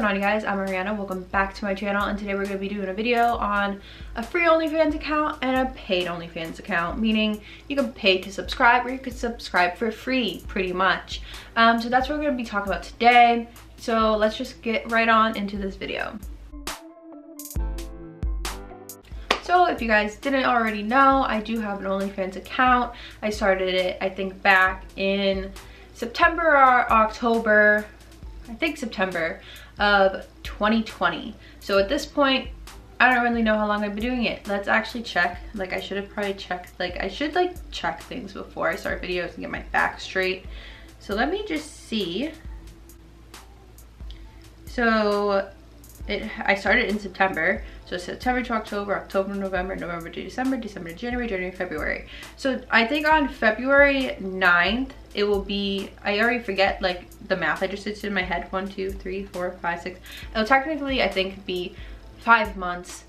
on, you guys? I'm Ariana. Welcome back to my channel, and today we're going to be doing a video on a free OnlyFans account and a paid OnlyFans account, meaning you can pay to subscribe or you could subscribe for free, pretty much. So that's what we're going to be talking about today. So let's just get right on into this video. So if you guys didn't already know, I do have an OnlyFans account. I started it, I think, back in September or October, I think September of 2020. So at this point, I don't really know how long I've been doing it. Let's actually check. Like, I should have probably checked, like, I should like check things before I start videos and get my facts straight. So let me just see. So I started in September. So September to October, October, November, November to December, December to January, January, February. So I think on February 9th, it will be, I already forget like the math. I just did it in my head. 1, 2, 3, 4, 5, 6. It'll technically, I think, be 5 months.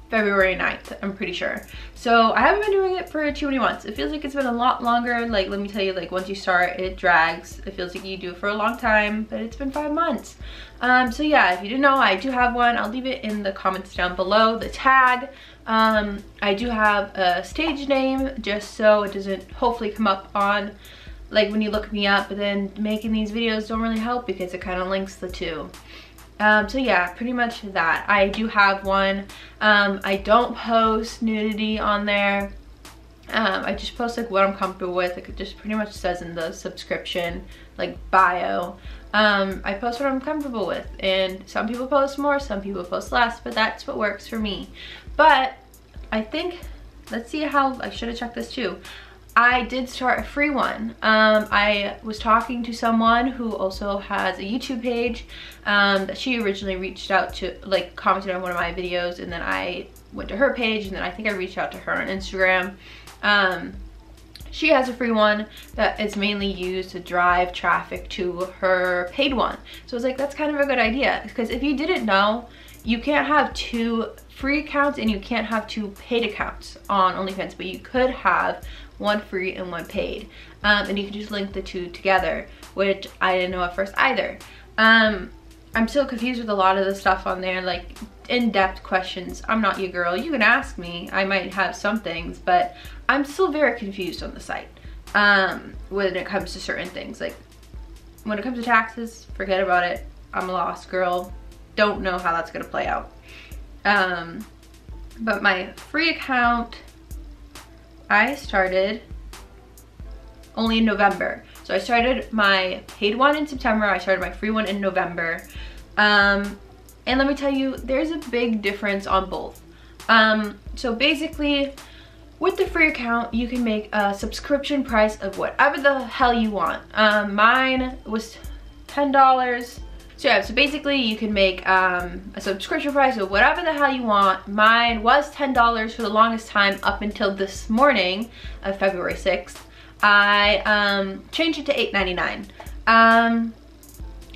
February 9th, I'm pretty sure. So I haven't been doing it for too many months. It feels like it's been a lot longer. Like, let me tell you, like, once you start, it drags. It feels like you do it for a long time, but it's been 5 months. So yeah, if you didn't know, I do have one. I'll leave it in the comments down below, the tag. I do have a stage name just so it doesn't hopefully come up on, like, when you look me up, but then making these videos don't really help because it kind of links the two. So yeah, pretty much that. I do have one. I don't post nudity on there. I just post like what I'm comfortable with. Like, it just pretty much says in the subscription, like, bio. I post what I'm comfortable with, and some people post more, some people post less, but that's what works for me. But I think, let's see how, I should have checked this too. I did start a free one. I was talking to someone who also has a YouTube page that she originally reached out to, like, commented on one of my videos, and then I went to her page, and then I think I reached out to her on Instagram. She has a free one that is mainly used to drive traffic to her paid one. So I was like, that's kind of a good idea, because if you didn't know, you can't have 2 free accounts and you can't have 2 paid accounts on OnlyFans, but you could have 1 free and 1 paid, and you can just link the 2 together, which I didn't know at first either. I'm still confused with a lot of the stuff on there, like in-depth questions. I'm not your girl. You can ask me. I might have some things, but I'm still very confused on the site when it comes to certain things. Like, when it comes to taxes, forget about it. I'm a lost girl. Don't know how that's gonna play out. But my free account, I started only in November. So I started my paid one in September. I started my free one in November. And let me tell you, there's a big difference on both. So basically, with the free account, you can make a subscription price of whatever the hell you want. Mine was $10. So yeah, so basically you can make a subscription price of whatever the hell you want. Mine was $10 for the longest time up until this morning of February 6th. I changed it to $8.99.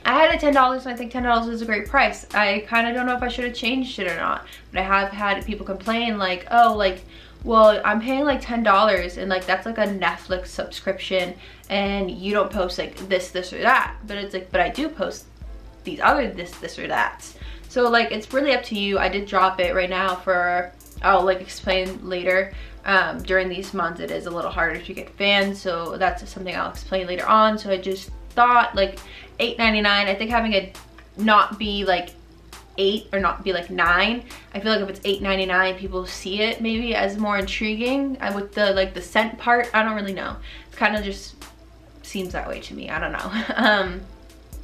I had it $10, and I think $10 is a great price. I kind of don't know if I should have changed it or not, but I have had people complain like, oh, like, well, I'm paying like $10 and like that's like a Netflix subscription and you don't post like this or that. But it's like, but I do post these other this or that. So like, it's really up to you. I did drop it right now for, I'll like explain later. During these months it is a little harder to get fans, so that's something I'll explain later on. So I just thought like $8.99, I think having it not be like 8 or not be like 9, I feel like if it's $8.99 people see it maybe as more intriguing. With the like the cent part, I don't really know, it kind of just seems that way to me. I don't know.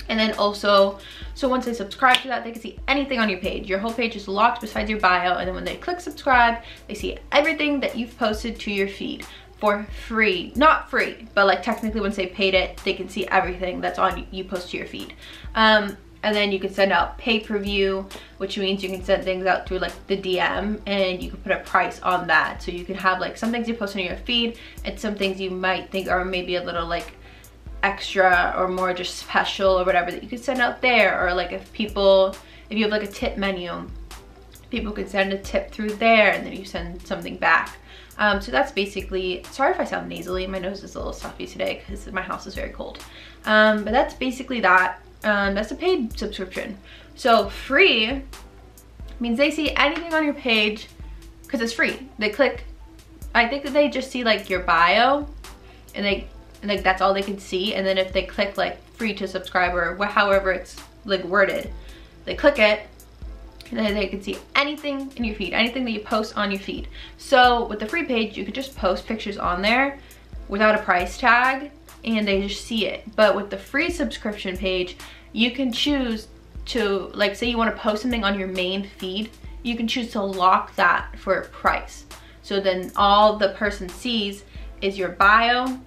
And then also, so once they subscribe to that, they can see anything on your page. Your whole page is locked besides your bio, and then when they click subscribe, they see everything that you've posted to your feed for free. Not free, but like technically once they paid it, they can see everything that's on you post to your feed. And then you can send out pay-per-view, which means you can send things out through like the DM, and you can put a price on that. So you can have like some things you post on your feed and some things you might think are maybe a little like extra or more just special or whatever that you could send out there. Or like if you have like a tip menu, people could send a tip through there and then you send something back. So that's basically, sorry if I sound nasally, my nose is a little stuffy today because my house is very cold. But that's basically that. That's a paid subscription. So free means they see anything on your page because it's free. They click, I think that they just see like your bio and like that's all they can see. And then if they click like free to subscribe or however it's like worded, they click it and then they can see anything in your feed, anything that you post on your feed. So with the free page, you could just post pictures on there without a price tag and they just see it. But with the free subscription page, you can choose to, like, say you want to post something on your main feed, you can choose to lock that for a price. So then all the person sees is your bio,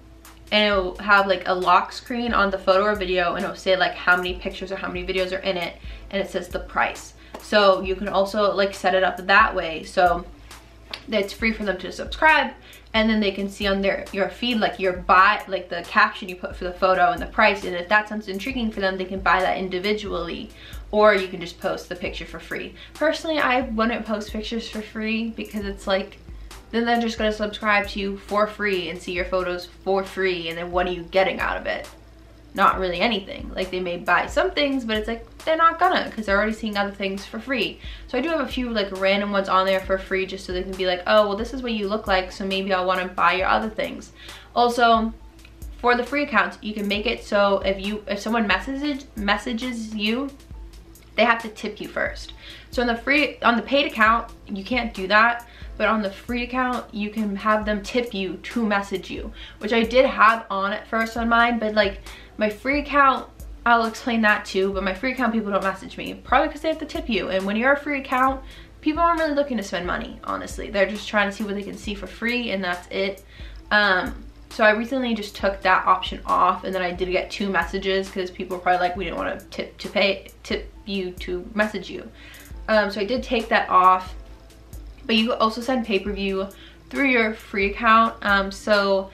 and it'll have like a lock screen on the photo or video, and it'll say like how many pictures or how many videos are in it, and it says the price. So you can also like set it up that way so that it's free for them to subscribe, and then they can see on your feed like like the caption you put for the photo and the price, and if that sounds intriguing for them, they can buy that individually, or you can just post the picture for free. Personally, I wouldn't post pictures for free because it's like, then they're just gonna subscribe to you for free and see your photos for free, and then what are you getting out of it? Not really anything. Like, they may buy some things, but it's like they're not gonna, because they're already seeing other things for free. So I do have a few like random ones on there for free, just so they can be like, oh well, this is what you look like, so maybe I'll want to buy your other things. Also, for the free accounts, you can make it so if someone messages you, they have to tip you first. So on the paid account, you can't do that, but on the free account, you can have them tip you to message you, which I did have on at first on mine, but like my free account, I'll explain that too, but my free account, people don't message me, probably because they have to tip you. And when you're a free account, people aren't really looking to spend money, honestly. They're just trying to see what they can see for free, and that's it. So I recently just took that option off, and then I did get 2 messages because people were probably like, we didn't want to tip you to message you. So I did take that off, but you could also send pay-per-view through your free account. So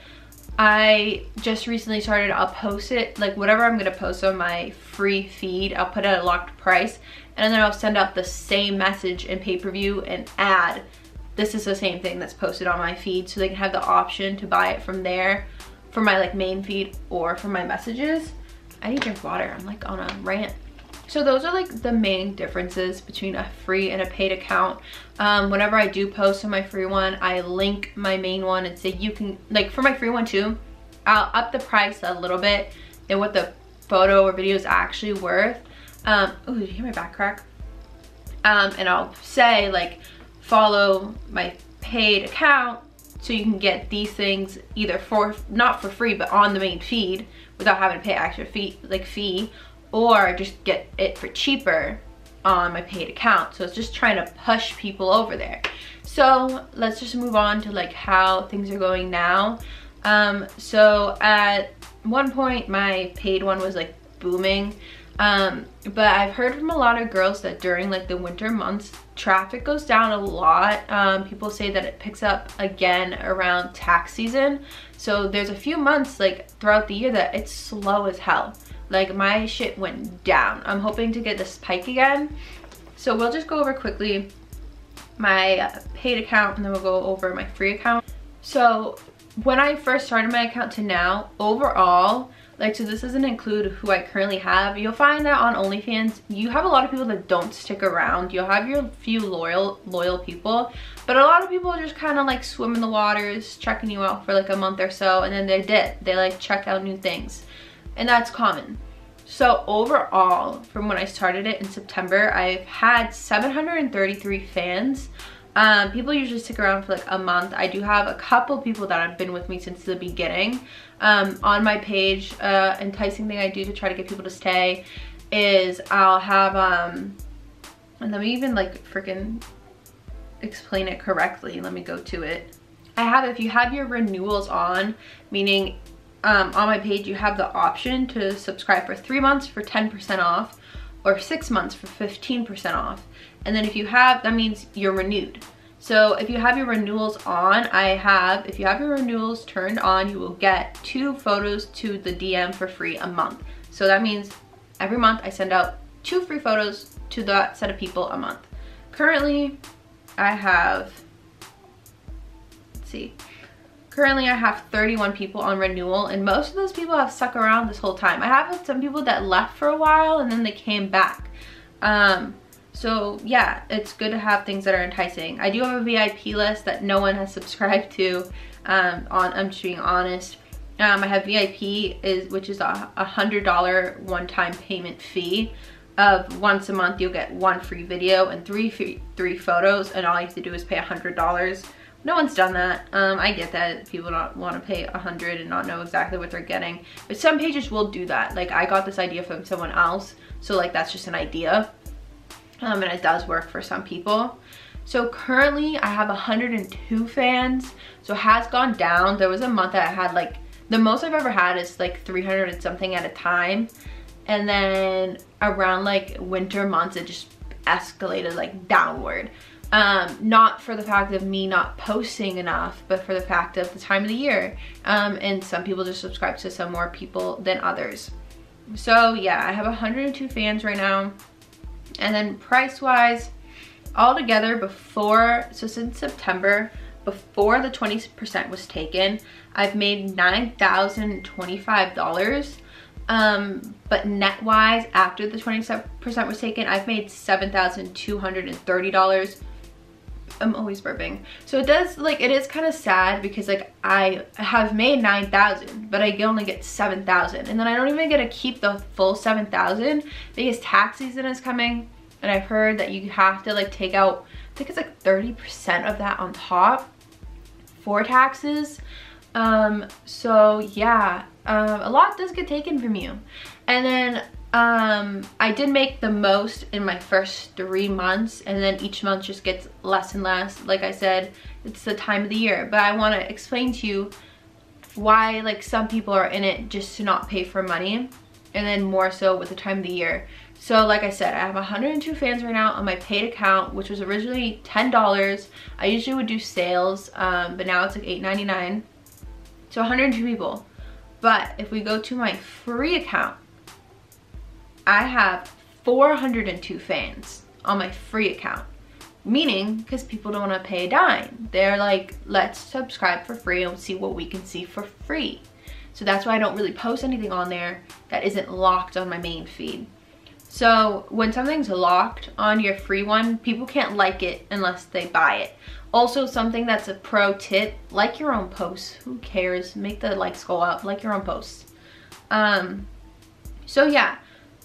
I just recently started, I'll post it, like whatever I'm gonna post on my free feed, I'll put it at a locked price, and then I'll send out the same message in pay-per-view and add, this is the same thing that's posted on my feed, so they can have the option to buy it from there for my like main feed or for my messages. I need to drink water, I'm like on a rant. So those are like the main differences between a free and a paid account. Whenever I do post on my free one, I link my main one and say you can, like for my free one too, I'll up the price a little bit and what the photo or video is actually worth. Oh, did you hear my back crack? And I'll say like, follow my paid account so you can get these things either not for free, but on the main feed without having to pay extra fee, or just get it for cheaper on my paid account. So it's just trying to push people over there. So let's just move on to like how things are going now. So at one point my paid one was like booming, but I've heard from a lot of girls that during like the winter months, traffic goes down a lot. People say that it picks up again around tax season. So there's a few months like throughout the year that it's slow as hell. Like my shit went down. I'm hoping to get the spike again. So we'll just go over quickly my paid account, and then we'll go over my free account. So when I first started my account to now, overall, like, so this doesn't include who I currently have, you'll find that on OnlyFans, you have a lot of people that don't stick around. You'll have your few loyal people, but a lot of people just kind of like swim in the waters, checking you out for like a month or so, and then they like check out new things. And that's common. So overall, from when I started it in September, I've had 733 fans. People usually stick around for like a month. I do have a couple people that have been with me since the beginning. On my page, enticing thing I do to try to get people to stay is I'll have, and let me even like freaking explain it correctly. Let me go to it. If you have your renewals on, meaning on my page you have the option to subscribe for 3 months for 10% off, or 6 months for 15% off. And then if you have, that means you're renewed. So if you have your renewals on, if you have your renewals turned on, you will get 2 photos to the DM for free a month. So that means every month I send out 2 free photos to that set of people a month. Currently I have, let's see, currently I have 31 people on renewal, and most of those people have stuck around this whole time. I have some people that left for a while and then they came back. So yeah, it's good to have things that are enticing. I do have a VIP list that no one has subscribed to. I'm just being honest. I have VIP, which is a $100 one-time payment fee of once a month you'll get 1 free video and 3 photos, and all you have to do is pay $100. No one's done that. I get that people don't want to pay $100 and not know exactly what they're getting, but some pages will do that. Like, I got this idea from someone else, so like that's just an idea, and it does work for some people. So currently I have 102 fans, so it has gone down. There was a month that I had like, the most I've ever had is like 300 and something at a time, and then around like winter months it just escalated like downward. Not for the fact of me not posting enough, but for the fact of the time of the year. And some people just subscribe to some more people than others. So yeah, I have 102 fans right now. And then price wise, altogether before, so since September, before the 20% was taken, I've made $9,025. But net wise, after the 20% was taken, I've made $7,230. I'm always burping. So it is kind of sad because like I have made 9,000, but I only get 7,000, and then I don't even get to keep the full 7,000 because tax season is coming, and I've heard that you have to like take out, I think it's like 30% of that on top for taxes. So yeah, a lot does get taken from you. And then I did make the most in my first 3 months, and then each month just gets less and less. Like I said, it's the time of the year, but I want to explain to you why like some people are in it just to not pay for money, and then more so with the time of the year. So like I said, I have 102 fans right now on my paid account, which was originally $10. I usually would do sales, but now it's like $8.99. So 102 people. But if we go to my free account, I have 402 fans on my free account. Meaning, because people don't want to pay a dime. They're like, let's subscribe for free and see what we can see for free. So that's why I don't really post anything on there that isn't locked on my main feed. So when something's locked on your free one, people can't like it unless they buy it. Also, something that's a pro tip, like your own posts. Who cares? Make the likes go up, like your own posts. So yeah,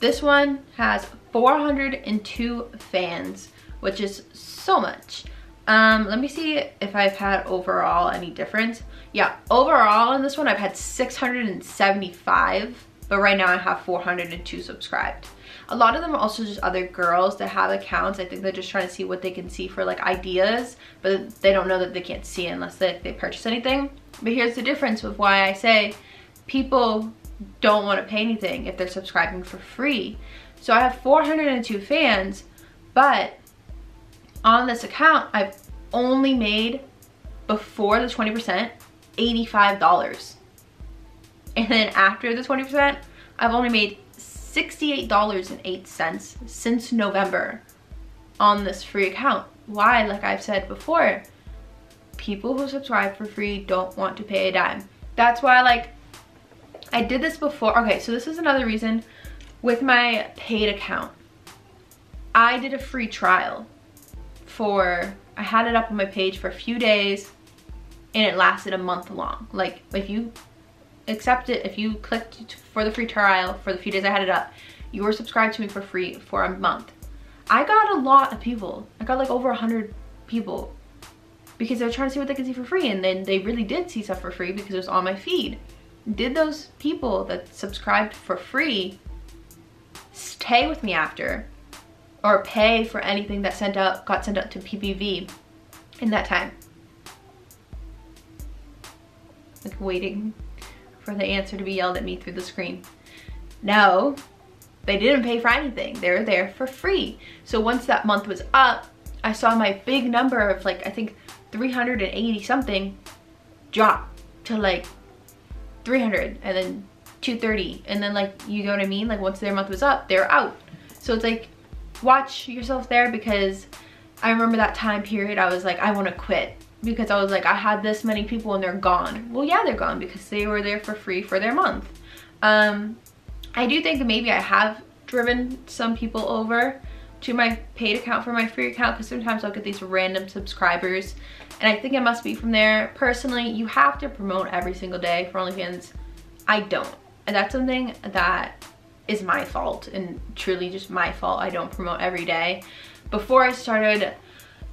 this one has 402 fans, which is so much. Let me see if I've had overall any difference. Yeah, overall in this one I've had 675, but right now I have 402 subscribed. A lot of them are also just other girls that have accounts. I think they're just trying to see what they can see for like ideas, but they don't know that they can't see unless they purchase anything. But here's the difference with why I say people don't want to pay anything if they're subscribing for free. So I have 402 fans, but on this account I've only made, before the 20%, $85. And then after the 20%, I've only made $68.08 since November on this free account. Why? Like I've said before, people who subscribe for free don't want to pay a dime. That's why, like, I did this before. Okay, so this is another reason with my paid account. I did a free trial I had it up on my page for a few days, and it lasted a month long. Like, if you accept it, if you clicked for the free trial for the few days I had it up, you were subscribed to me for free for a month. I got a lot of people. I got like over 100 people because they're trying to see what they can see for free, and then they really did see stuff for free because it was on my feed. Did those people that subscribed for free stay with me after, or pay for anything that got sent out to PPV in that time? Like, waiting for the answer to be yelled at me through the screen. No, they didn't pay for anything. They were there for free. So once that month was up, I saw my big number of like, I think 380 something drop to like 300, and then 230, and then, like, you know what I mean? Like, once their month was up, they're out. So it's like, watch yourself there, because I remember that time period I was like, I want to quit. because I was like, I had this many people and they're gone. Well, yeah, they're gone because they were there for free for their month. I do think that maybe I have driven some people over to my paid account from my free account, because sometimes I'll get these random subscribers and I think it must be from there. Personally, you have to promote every single day for OnlyFans. I don't, and that's something that is my fault, and truly just my fault. I don't promote every day. Before I started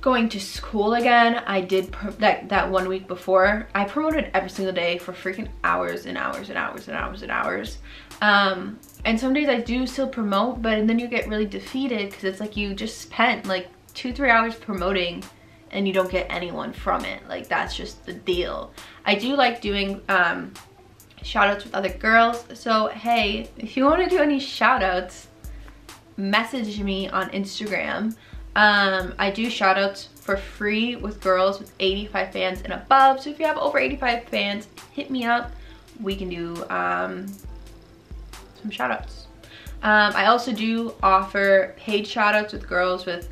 going to school again, I did that 1 week before, I promoted every single day for freaking hours and hours and hours and hours and hours. And some days I do still promote, but then you get really defeated because it's like you just spent like 2-3 hours promoting and you don't get anyone from it. Like, that's just the deal. I do like doing shout outs with other girls. So hey, if you want to do any shout outs, message me on Instagram. I do shout outs for free with girls with 85 fans and above. So if you have over 85 fans, hit me up. We can do some shout outs. I also do offer paid shout outs with girls with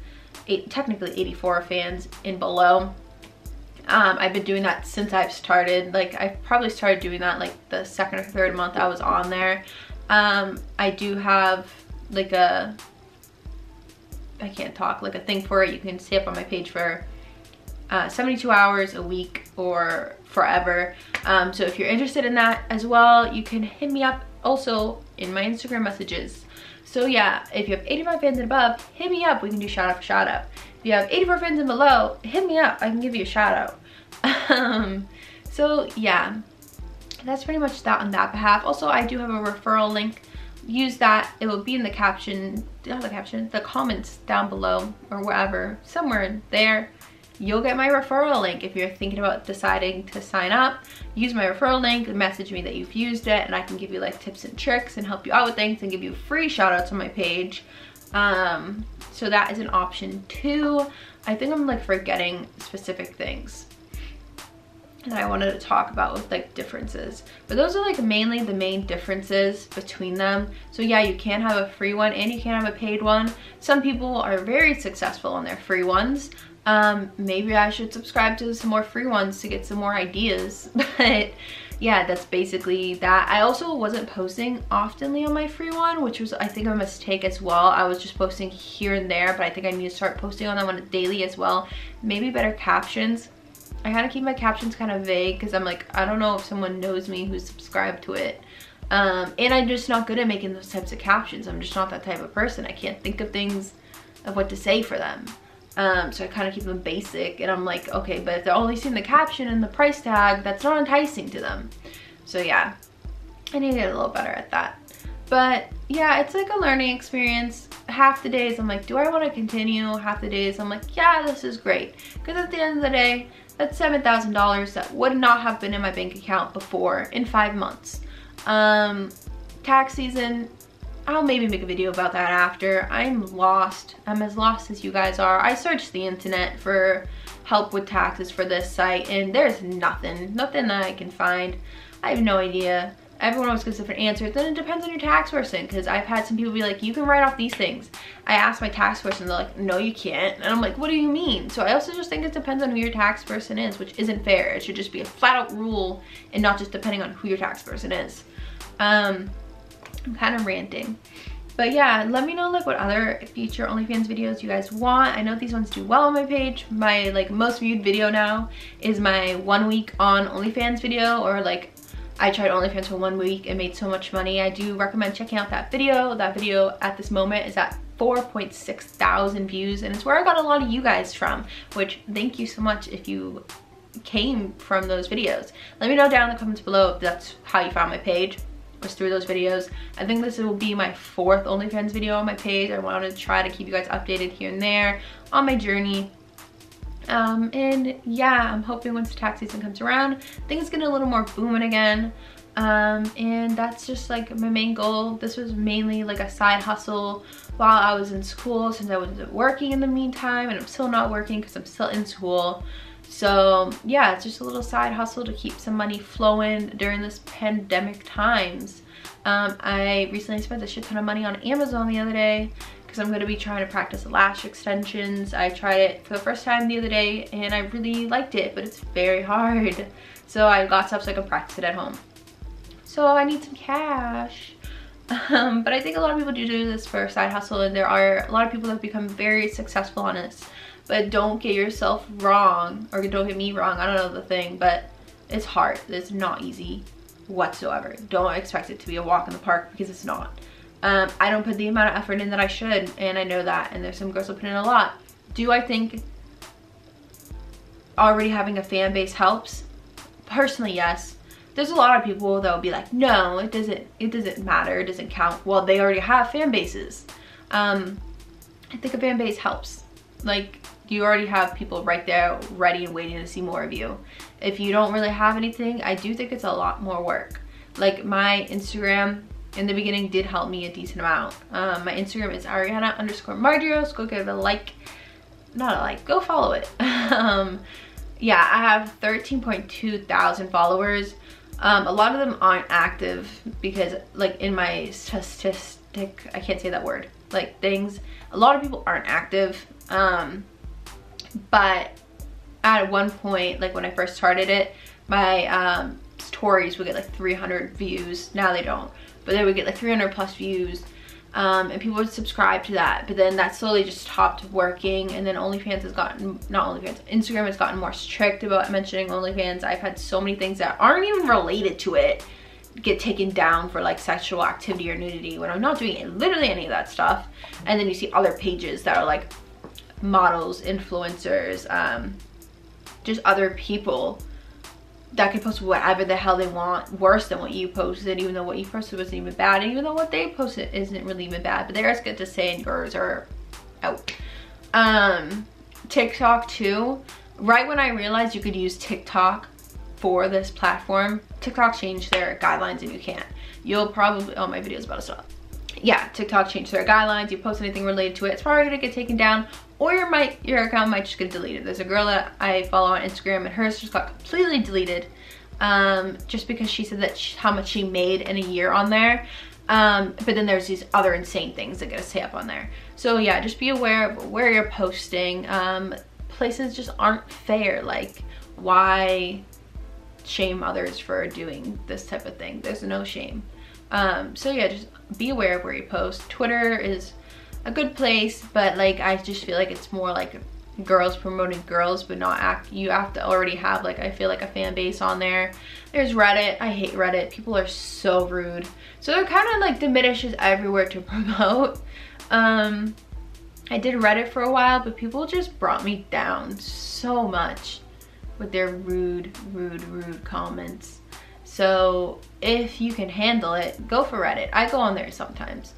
technically 84 fans and below. I've been doing that since I've started. Like, I probably started doing that like the 2nd or 3rd month I was on there. I do have like I can't talk, like a thing for it. You can stay up on my page for 72 hours a week or forever. So if you're interested in that as well, you can hit me up also in my Instagram messages. So yeah, if you have 85 fans and above, hit me up. We can do shout out for shout out. If you have 84 fans and below, hit me up. I can give you a shout out. So yeah, that's pretty much that on that behalf. Also, I do have a referral link. Use that. It will be in the caption, not the caption, the comments down below or wherever, somewhere there. You'll get my referral link. If you're thinking about deciding to sign up, use my referral link and message me that you've used it, and I can give you like tips and tricks and help you out with things and give you free shout outs on my page. So that is an option too. I think I'm like forgetting specific things that I wanted to talk about with like differences, but those are like mainly the main differences between them. So yeah, you can have a free one and you can have a paid one. Some people are very successful on their free ones. Maybe I should subscribe to some more free ones to get some more ideas. But yeah, that's basically that. I also wasn't posting oftenly on my free one, which was, I think, a mistake as well. I was just posting here and there, but I think I need to start posting on them on a daily as well. Maybe better captions. I kind of keep my captions kind of vague because I'm like, I don't know if someone knows me who's subscribed to it. And I'm just not good at making those types of captions. I'm just not that type of person. I can't think of things of what to say for them. So I kind of keep them basic, and I'm like, okay, but if they're only seeing the caption and the price tag, that's not enticing to them. So yeah, I need to get a little better at that. But yeah, it's like a learning experience. Half the days I'm like, do I want to continue? Half the days I'm like, yeah, this is great. Because at the end of the day, that's $7,000 that would not have been in my bank account before in 5 months. Tax season, I'll maybe make a video about that after. I'm lost. I'm as lost as you guys are. I searched the internet for help with taxes for this site, and there's nothing that I can find. I have no idea. Everyone always gives different answers. Then it depends on your tax person, because I've had some people be like, you can write off these things. I asked my tax person, they're like, no, you can't. And I'm like, what do you mean? So I also just think it depends on who your tax person is, which isn't fair. It should just be a flat out rule and not just depending on who your tax person is. I'm kind of ranting. But yeah, let me know like what other future OnlyFans videos you guys want. I know these ones do well on my page. My like most viewed video now is my 1 week on OnlyFans video, or like I tried OnlyFans for 1 week and made so much money. I do recommend checking out that video. That video at this moment is at 4.6 thousand views, and it's where I got a lot of you guys from, which thank you so much if you came from those videos. Let me know down in the comments below if that's how you found my page, was through those videos. I think this will be my 4th OnlyFans video on my page. I wanted to try to keep you guys updated here and there on my journey. And yeah, I'm hoping once the tax season comes around, things get a little more booming again. And that's just like my main goal. This was mainly like a side hustle while I was in school, since I wasn't working in the meantime, and I'm still not working because I'm still in school. So yeah, it's just a little side hustle to keep some money flowing during this pandemic times. I recently spent a shit ton of money on Amazon the other day because because I'm going to be trying to practice lash extensions. I tried it for the first time the other day and I really liked it, but it's very hard. So I got stuff so I can practice it at home. So I need some cash. But I think a lot of people do this for a side hustle, and there are a lot of people that have become very successful on this. But don't get yourself wrong, or don't get me wrong, I don't know the thing, but it's hard. It's not easy whatsoever. Don't expect it to be a walk in the park, because it's not. I don't put the amount of effort in that I should, and I know that, and there's some girls that put in a lot. Do I think already having a fan base helps? Personally, yes. There's a lot of people that will be like, no, it doesn't matter, it doesn't count. Well, they already have fan bases. I think a fan base helps. Like, you already have people right there ready and waiting to see more of you. If you don't really have anything, I do think it's a lot more work. Like, my Instagram in the beginning did help me a decent amount. My Instagram is Ariana_Mardiros. Go give it a like. Not a like, go follow it. Yeah, I have 13.2 thousand followers. A lot of them aren't active because, like, in my statistic, I can't say that word, like, things, a lot of people aren't active. But at one point, like when I first started it, my stories would get like 300 views. Now they don't, but they would get like 300 plus views. And people would subscribe to that, but then that slowly just stopped working. And then OnlyFans has gotten, not OnlyFans, Instagram has gotten more strict about mentioning OnlyFans. I've had so many things that aren't even related to it get taken down for like sexual activity or nudity when I'm not doing it, literally any of that stuff. And then you see other pages that are like models, influencers, just other people that can post whatever the hell they want, worse than what you posted, even though what you posted wasn't even bad, and even though what they posted isn't really even bad, but theirs get to say and yours are out. TikTok too. Right when I realized you could use TikTok for this platform, TikTok changed their guidelines and you can't. You'll probably, oh, my video's about to stop. Yeah, TikTok changed their guidelines. You post anything related to it, it's probably gonna get taken down, or your account might just get deleted. There's a girl that I follow on Instagram and hers just got completely deleted, just because she said that how much she made in a year on there. But then there's these other insane things that get us up on there. So yeah, just be aware of where you're posting. Places just aren't fair. Like, why shame others for doing this type of thing? There's no shame. So yeah, just be aware of where you post. Twitter is a good place, but like, I just feel like it's more like girls promoting girls, but not you have to already have, like, I feel like a fan base on there. There's Reddit. I hate Reddit. People are so rude. So it kind of like diminishes everywhere to promote. I did Reddit for a while, but people just brought me down so much with their rude comments. So if you can handle it, go for Reddit. I go on there sometimes.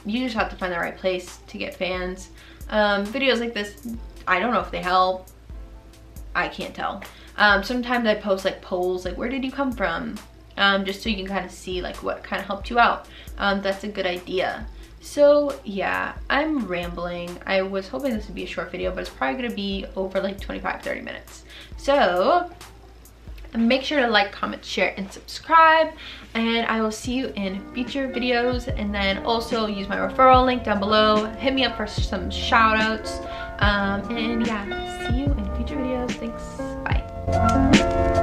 You just have to find the right place to get fans. Videos like this, I don't know if they help. I can't tell. Sometimes I post like polls, like, where did you come from? Just so you can kind of see like what kind of helped you out. That's a good idea. So yeah, I'm rambling. I was hoping this would be a short video, but it's probably gonna be over like 25-30 minutes. So make sure to like, comment, share, and subscribe, and I will see you in future videos. And then also use my referral link down below. Hit me up for some shout outs. And yeah, see you in future videos. Thanks, bye.